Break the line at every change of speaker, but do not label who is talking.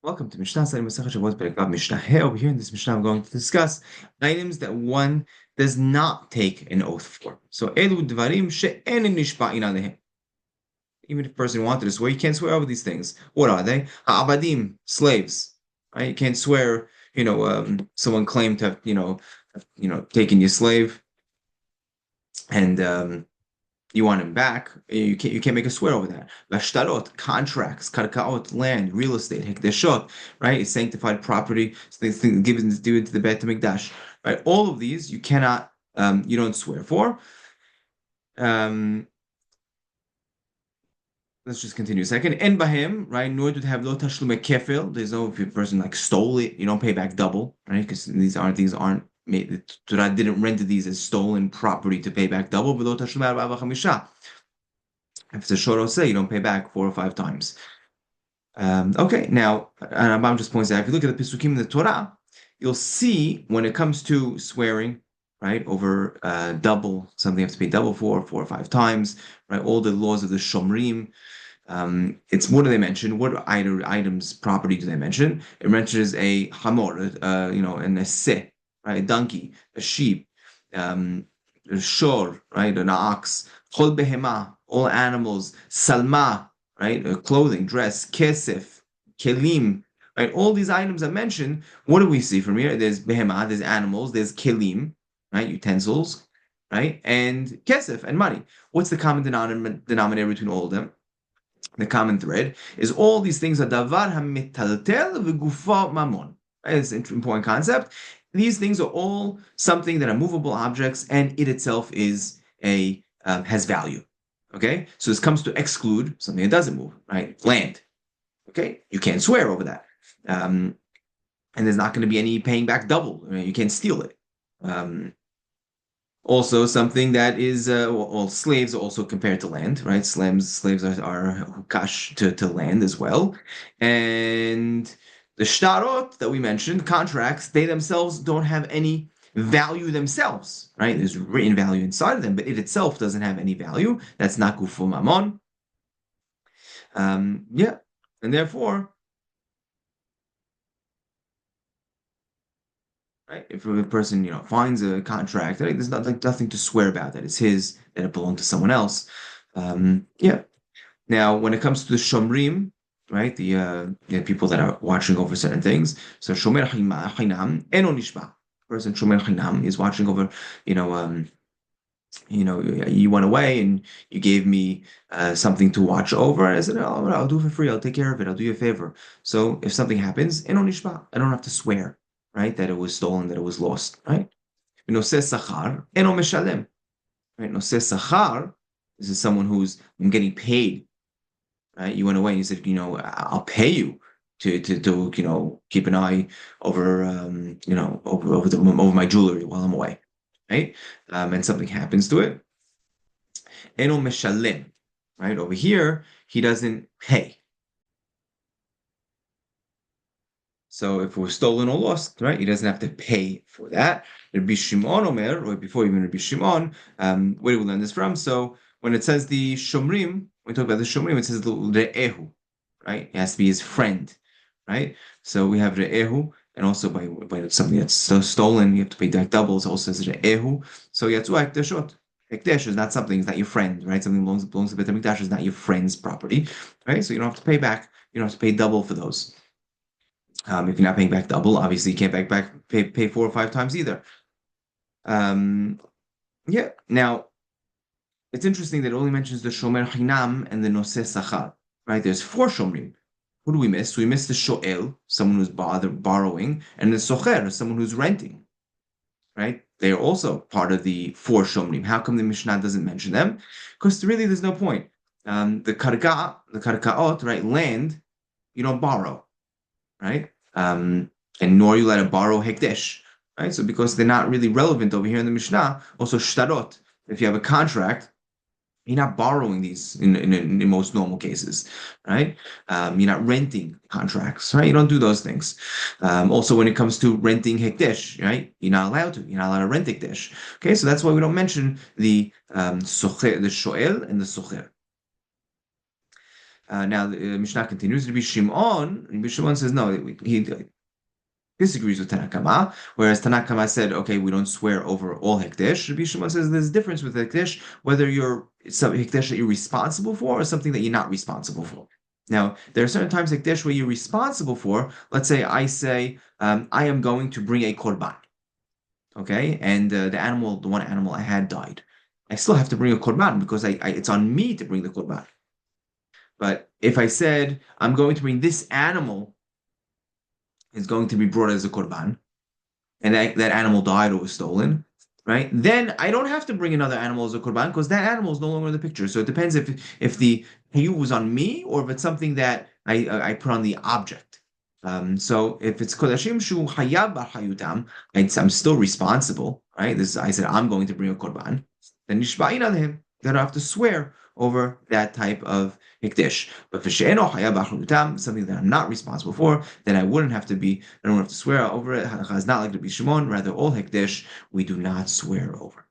Welcome to Mishna, Salem, Shevuot, Perek Mishnah. Over here in this Mishnah, I'm going to discuss items that one does not take an oath for. So, Elu Dvarim she'en nishba'in alehem. Even if a person wanted to swear, you can't swear over these things. What are they? Ha'abadim, slaves. Right? You can't swear. Someone claimed to have, taken your slave, and you want him back. You can't make a swear over that. Vashtarot, contracts, karkaot, land, real estate, hekdeshot, right? It's sanctified property. So things given to do it to the Beit HaMikdash, right? All of these you cannot, you don't swear for. Let's just continue a second. En bahem, right? Nor do have lo tashlume kefil. There's no, if a person like stole it, you don't pay back double, right? Because these aren't made. The Torah didn't render these as stolen property to pay back double. V'lo tashlume arba chamisha. If it's a short say, you don't pay back 4 or 5 times. Okay, now Rambam just points out, if you look at the Pesukim in the Torah, you'll see when it comes to swearing, right, over double, something you have to pay double for, 4 or 5 times, right, all the laws of the Shomrim. It's what do they mention? What items, property do they mention? It mentions a hamor, and a se, right, a donkey, a sheep, a shor, right, an ox, chol behema, all animals, salma, right, clothing, dress, kesef, kelim, right, all these items I mentioned. What do we see from here? There's behema, there's animals, there's kelim, right, utensils, right, and kesef and money. What's the common denominator between all of them? The common thread is all these things are davar hamitaltel v'gufa mamon. It's an important concept. These things are all something that are movable objects, and it itself is has value. Okay, so this comes to exclude something that doesn't move, right? Land. Okay, you can't swear over that, and there's not going to be any paying back double. You can't steal it. Also, something that is, slaves are also compared to land, right? Slaves are hukash to land as well. And the shtarot that we mentioned, contracts, they themselves don't have any value themselves, right? There's written value inside of them, but it itself doesn't have any value. That's not gufu mamon. Yeah, and therefore, right? If a person, finds a contract, right, there's nothing to swear about that it's his, that it belonged to someone else. Yeah. Now, when it comes to the shomrim, right, the people that are watching over certain things, so shomer chinam eno nishba. Person shomer chinam is watching over, you went away and you gave me something to watch over. I said, oh, I'll do it for free. I'll take care of it. I'll do you a favor. So if something happens, eno nishba, I don't have to swear, right, that it was stolen, that it was lost, right? Noseh sachar eno meshalem, right? Noseh sachar, this is someone who's getting paid, right? You went away and you said, I'll pay you to keep an eye over over my jewelry while I'm away, right? And something happens to it. Eno meshalem, right? Over here, he doesn't pay. So if it was stolen or lost, right, he doesn't have to pay for that. Rabbi Shimon Omer, or before even Rabbi Shimon, where do we learn this from? So when it says the Shomrim, when we talk about the Shomrim, it says the Re'ehu, right? It has to be his friend, right? So we have Re'ehu, and also by something that's stolen, you have to pay back doubles. It also says Re'ehu. So Yatzu Hekdeshot. Hekdesh is not something, it's not your friend, right? Something belongs to Beit HaMikdash is not your friend's property, right? So you don't have to pay back. You don't have to pay double for those. If you're not paying back double, obviously you can't pay 4 or 5 times either. Yeah. Now, it's interesting that it only mentions the shomer chinam and the noseh sachar, right? There's 4 shomrim. Who do we miss? We miss the shoel, someone who's borrowing, and the socher, someone who's renting, right? They are also part of the 4 shomrim. How come the Mishnah doesn't mention them? Because really, there's no point. The karkaot, right? Land, you don't borrow, right? And nor you let it borrow hekdesh, right? So because they're not really relevant over here in the Mishnah, also shtarot. If you have a contract, you're not borrowing these in most normal cases, right? You're not renting contracts, right? You don't do those things. Also, when it comes to renting hekdesh, right? You're not allowed to. You're not allowed to rent hekdesh. Okay, so that's why we don't mention the socher, the shoel, and the socher. Now the Mishnah continues. Rabbi Shimon says no. He disagrees with Tanakama, whereas Tanakama said, okay, we don't swear over all hekdesh. Rabbi Shimon says there's a difference with hekdesh, whether it's some hekdesh that you're responsible for or something that you're not responsible for. Now, there are certain times hekdesh where you're responsible for. Let's say I say, I am going to bring a korban, okay, and the one animal I had died. I still have to bring a korban because it's on me to bring the korban. But if I said I'm going to bring this animal is going to be brought as a korban, and that animal died or was stolen, right? Then I don't have to bring another animal as a korban because that animal is no longer in the picture. So it depends if the hayut was on me or if it's something that I put on the object. So if it's kodashim shu hayab bar hayutam, I'm still responsible, right? I said I'm going to bring a korban. Then nishba'in alehim. Then I have to swear over that type of hikdish. But for she'eno hayab bar hayutam, something that I'm not responsible for, then I don't have to swear over it. Halacha is not like Rabbi Shimon. Rather, all hikdish we do not swear over.